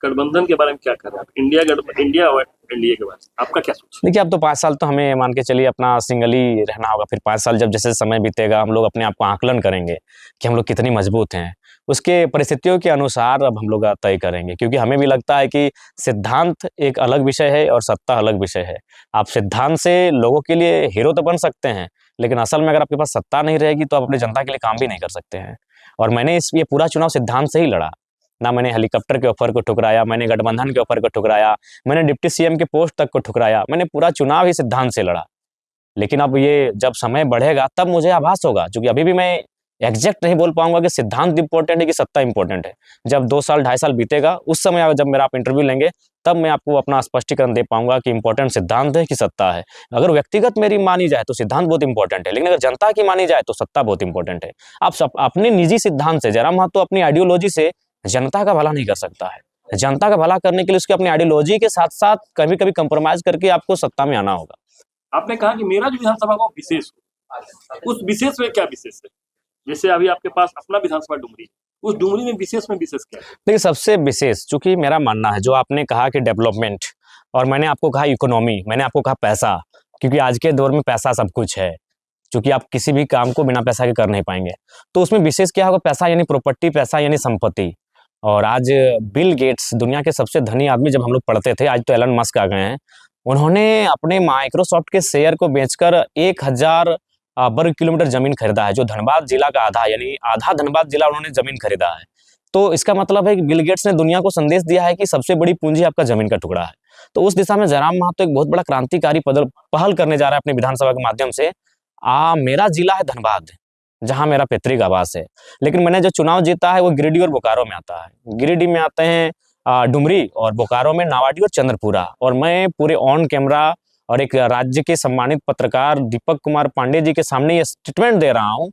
गठबंधन के बारे में क्या कर रहे हैं आप? इंडिया और एनडीए के बारे में आपका क्या सोच? देखिए, अब तो 5 साल तो हमें मान के चलिए अपना सिंगल ही रहना होगा। फिर 5 साल जब जैसे समय बीतेगा, हम लोग अपने आप को आकलन करेंगे कि हम लोग कितनी मजबूत हैं। उसके परिस्थितियों के अनुसार अब हम लोग तय करेंगे, क्योंकि हमें भी लगता है कि सिद्धांत एक अलग विषय है और सत्ता अलग विषय है। आप सिद्धांत से लोगों के लिए हीरो तो बन सकते हैं, लेकिन असल में अगर आपके पास सत्ता नहीं रहेगी तो आप अपनी जनता के लिए काम भी नहीं कर सकते हैं। और मैंने ये पूरा चुनाव सिद्धांत से ही लड़ा। ना मैंने हेलीकॉप्टर के ऑफर को ठुकराया, मैंने गठबंधन के ऑफर को ठुकराया, मैंने डिप्टी सीएम के पोस्ट तक को ठुकराया। मैंने पूरा चुनाव ही सिद्धांत से लड़ा। लेकिन अब ये जब समय बढ़ेगा तब मुझे आभास होगा, क्योंकि अभी भी मैं एग्जैक्ट नहीं बोल पाऊंगा कि सिद्धांत इंपॉर्टेंट है कि सत्ता इंपॉर्टेंट है। जब 2 साल 2.5 साल बीतेगा, उस समय जब मेरा आप इंटरव्यू लेंगे, तब मैं आपको अपना स्पष्टीकरण दे पाऊंगा कि इंपॉर्टेंट सिद्धांत है कि सत्ता है। अगर व्यक्तिगत मेरी मानी जाए तो सिद्धांत बहुत इंपॉर्टेंट है, लेकिन अगर जनता की मानी जाए तो सत्ता बहुत इंपॉर्टेंट है। आप अपने निजी सिद्धांत से, जयराम महतो अपनी आइडियोलॉजी से जनता का भला नहीं कर सकता है। जनता का भला करने के लिए उसकी अपनी आइडियोलॉजी के साथ साथ कभी कभी कंप्रोमाइज करके आपको सत्ता में आना होगा। आपने कहा कि मेरा जो विधानसभा वो विशेष हो, उस विशेष में क्या विशेष है? जैसे अभी आपके पास अपना विधानसभा डुमरी, उस डुमरी में विशेष क्या है? देखिए, सबसे विशेष चूंकि मेरा मानना है, जो आपने कहा कि डेवलपमेंट, और मैंने आपको कहा इकोनॉमी, मैंने आपको कहा पैसा, क्योंकि आज के दौर में पैसा सब कुछ है। क्योंकि आप किसी भी काम को बिना पैसा के कर नहीं पाएंगे, तो उसमें विशेष क्या होगा? पैसा यानी प्रॉपर्टी, पैसा यानी संपत्ति। और आज बिल गेट्स, दुनिया के सबसे धनी आदमी, जब हम लोग पढ़ते थे, आज तो एलन मस्क आ गए हैं, उन्होंने अपने माइक्रोसॉफ्ट के शेयर को बेचकर 1000 वर्ग किलोमीटर जमीन खरीदा है, जो धनबाद जिला का आधा, यानी आधा धनबाद जिला उन्होंने जमीन खरीदा है। तो इसका मतलब है कि बिल गेट्स ने दुनिया को संदेश दिया है कि सबसे बड़ी पूंजी आपका जमीन का टुकड़ा है। तो उस दिशा में जयराम महतो एक बहुत बड़ा क्रांतिकारी पहल करने जा रहा है अपनी विधानसभा के माध्यम से। मेरा जिला है धनबाद, जहां मेरा पैतृक आवास है, लेकिन मैंने जो चुनाव जीता है वो गिरिडीह और बोकारो में आता है। गिरिडीह में आते हैं डुमरी, और बोकारो में नावाडी और चंद्रपुरा। और मैं पूरे ऑन कैमरा और एक राज्य के सम्मानित पत्रकार दीपक कुमार पांडे जी के सामने ये स्टेटमेंट दे रहा हूं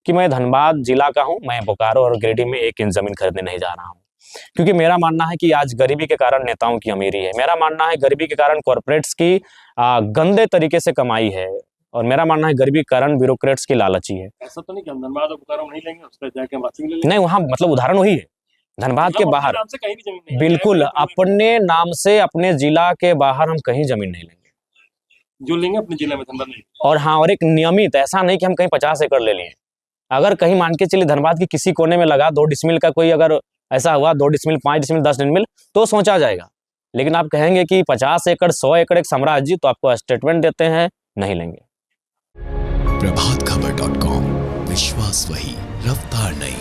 कि मैं धनबाद जिला का हूं, मैं बोकारो और गिरिडीह में 1 इंच जमीन खरीदने नहीं जा रहा हूं। क्योंकि मेरा मानना है कि आज गरीबी के कारण नेताओं की अमीरी है, मेरा मानना है गरीबी के कारण कॉर्पोरेट्स की गंदे तरीके से कमाई है, और मेरा मानना है गरीबी के कारण ब्यूरोक्रेट्स की लालची है। ऐसा तो नहीं कि हम धनबाद और बोकारो नहीं लेंगे, उसका जाके हम रांची में ले लेंगे? नहीं, वहाँ मतलब उदाहरण वही है, धनबाद के बाहर नाम से कहीं भी जमीन नहीं है। बिल्कुल अपने नाम से अपने जिला के बाहर हम कहीं जमीन नहीं लेंगे, जो लेंगे अपने जिले में, धनबाद नहीं। और हाँ, और एक नियमित, ऐसा नहीं कि हम कहीं 50 एकड़ ले लिए। अगर कहीं मान के चलिए धनबाद की किसी कोने में लगा 2 डिसमिल का, कोई अगर ऐसा हुआ 2 डिसमिल, 5 डिसमिल, 10 डिसमिल, तो सोचा जाएगा। लेकिन आप कहेंगे कि 50 एकड़ 100 एकड़ एक साम्राज्य, तो आपको स्टेटमेंट देते हैं, नहीं लेंगे। प्रभातखबर.com, विश्वास वही, रफ्तार नहीं।